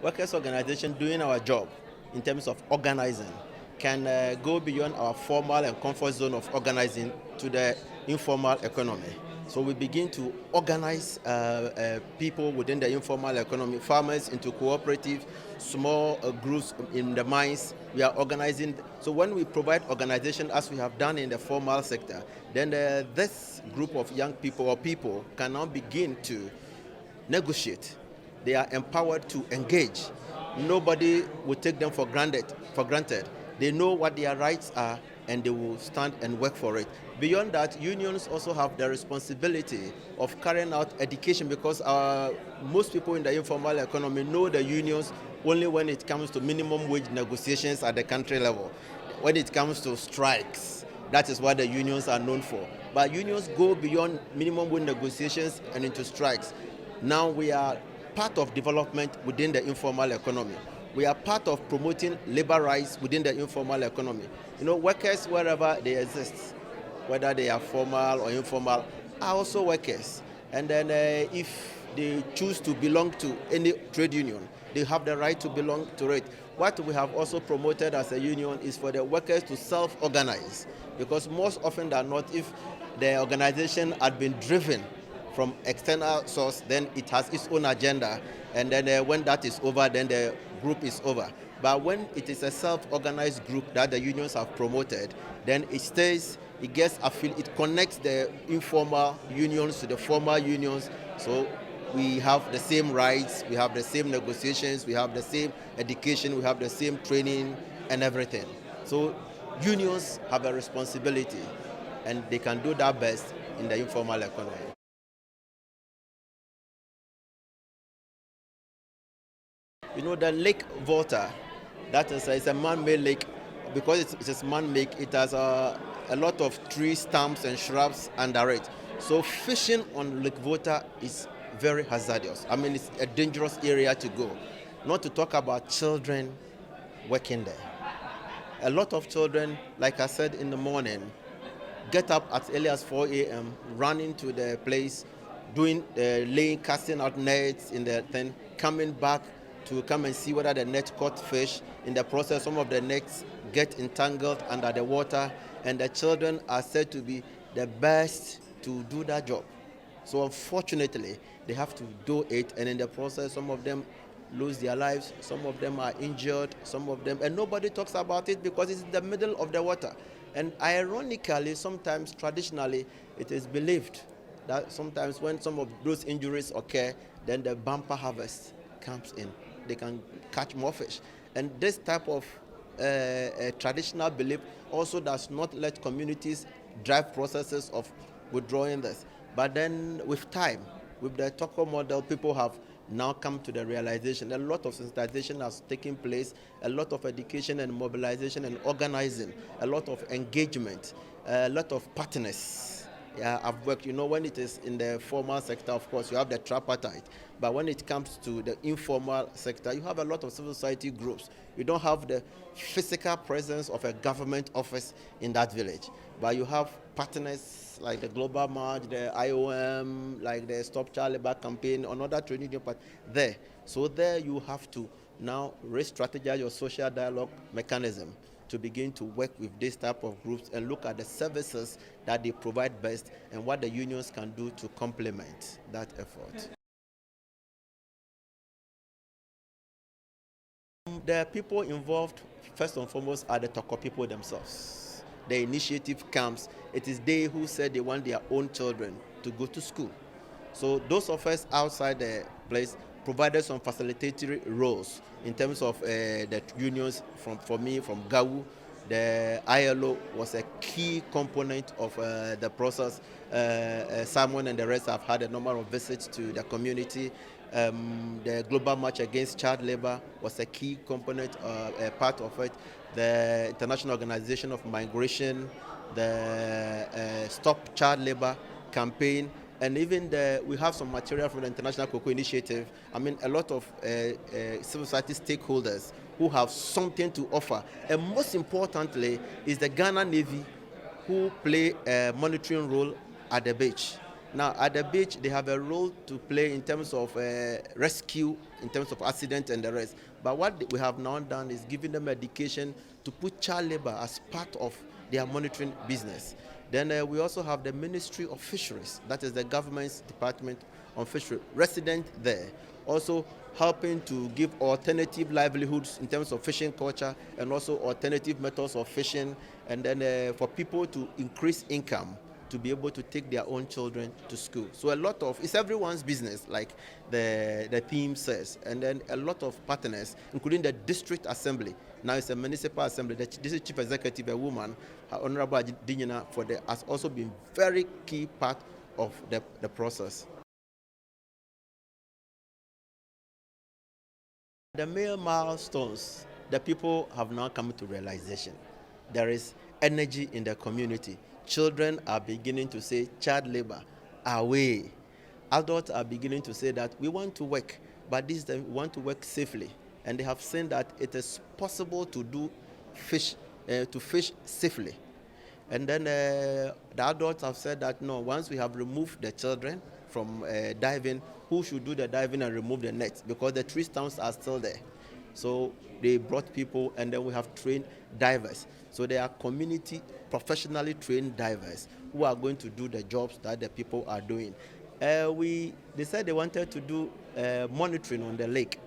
workers' organization doing our job in terms of organizing can go beyond our formal and comfort zone of organizing to the informal economy. So we begin to organize people within the informal economy, farmers into cooperatives, small groups in the mines. We are organizing. So when we provide organization as we have done in the formal sector, then this group of young people or people can now begin to negotiate. They are empowered to engage. Nobody will take them for granted. They know what their rights are and they will stand and work for it. Beyond that, unions also have the responsibility of carrying out education because most people in the informal economy know the unions only when it comes to minimum wage negotiations at the country level. When it comes to strikes, that is what the unions are known for. But unions go beyond minimum wage negotiations and into strikes. Now we are part of development within the informal economy. We are part of promoting labor rights within the informal economy. Workers wherever they exist, whether they are formal or informal, are also workers. And then if they choose to belong to any trade union, they have the right to belong to it. What we have also promoted as a union is for the workers to self-organize, because most often than not, if the organization had been driven from external source, then it has its own agenda, and then when that is over, then the group is over. But when it is a self-organized group that the unions have promoted, then it stays, it connects the informal unions to the formal unions. So we have the same rights, we have the same negotiations, we have the same education, we have the same training and everything. So unions have a responsibility, and they can do that best in the informal economy. The Lake Volta, that is a man-made lake. Because it is man-made, it has a lot of tree stumps and shrubs under it. So fishing on Lake Volta is very hazardous. I mean, it's a dangerous area to go. Not to talk about children working there. A lot of children, like I said in the morning, get up as early as 4 a.m., run into the place, doing laying, casting out nets in the thing, coming back to come and see whether the net caught fish. In the process, some of the nets get entangled under the water, and the children are said to be the best to do that job. So unfortunately, they have to do it, and in the process, some of them lose their lives, some of them are injured, and nobody talks about it because it's in the middle of the water. And ironically, sometimes traditionally, it is believed that sometimes when some of those injuries occur, then the bumper harvest comes in. They can catch more fish. And this type of traditional belief also does not let communities drive processes of withdrawing this. But then with time, with the Torkor model, people have now come to the realization a lot of sensitization has taken place, a lot of education and mobilization and organizing, a lot of engagement, a lot of partners. Yeah, I've worked, when it is in the formal sector, of course, you have the tripartite. But when it comes to the informal sector, you have a lot of civil society groups. You don't have the physical presence of a government office in that village. But you have partners like the Global March, the IOM, like the Stop Child Labor Campaign, another trade union part there. So there you have to now re-strategize your social dialogue mechanism to begin to work with this type of groups and look at the services that they provide best and what the unions can do to complement that effort. The people involved, first and foremost, are the Torkor people themselves. The initiative comes, it is they who said they want their own children to go to school. So those of us outside the place provided some facilitatory roles in terms of the unions. For me, from GAU, the ILO was a key component of the process. Simon and the rest have had a number of visits to the community. The Global March Against Child Labor was a key component, a part of it. The International Organization of Migration, the Stop Child Labor campaign, and even we have some material from the International Cocoa Initiative. I mean, a lot of civil society stakeholders who have something to offer. And most importantly is the Ghana Navy, who play a monitoring role at the beach. Now, at the beach, they have a role to play in terms of rescue, in terms of accident and the rest. But what we have now done is giving them education to put child labor as part of their monitoring business. Then we also have the Ministry of Fisheries, that is the government's department on fishery, resident there, also helping to give alternative livelihoods in terms of fishing culture and also alternative methods of fishing, and then for people to increase income to be able to take their own children to school. So a lot of, it's everyone's business, like the theme says. And then a lot of partners, including the district assembly. Now it's a municipal assembly. The district chief executive, a woman, Honorable Dinyina, has also been very key part of the process. The main milestones, the people have now come to realization. There is energy in the community. Children are beginning to say child labor away. Adults are beginning to say that we want to work, but this time we want to work safely. And they have seen that it is possible to fish safely. And then the adults have said that no, once we have removed the children from diving, who should do the diving and remove the nets? Because the tree stumps are still there. So they brought people, and then we have trained divers. So they are community, professionally trained divers who are going to do the jobs that the people are doing. They said they wanted to do monitoring on the lake.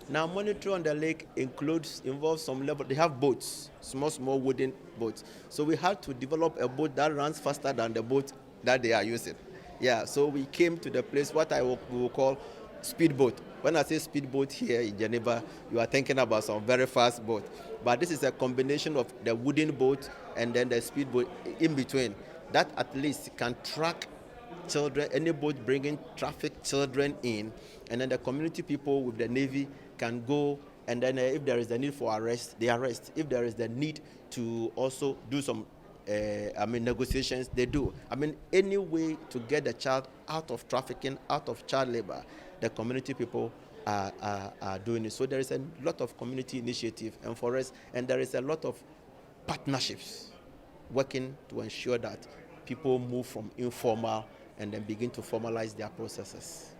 Now, monitoring on the lake involves some level. They have boats, small wooden boats. So we had to develop a boat that runs faster than the boat that they are using. Yeah, so we came to the place what we will call speedboat. When I say speedboat here in Geneva, you are thinking about some very fast boat. But this is a combination of the wooden boat and then the speedboat in between. That at least can track children, any boat bringing traffic children in, and then the community people with the Navy can go, and then if there is the need for arrest, they arrest. If there is the need to also do some negotiations, they do. Any way to get the child out of trafficking, out of child labor, the community people are doing it. So there is a lot of community initiative and for us, and there is a lot of partnerships working to ensure that people move from informal and then begin to formalize their processes.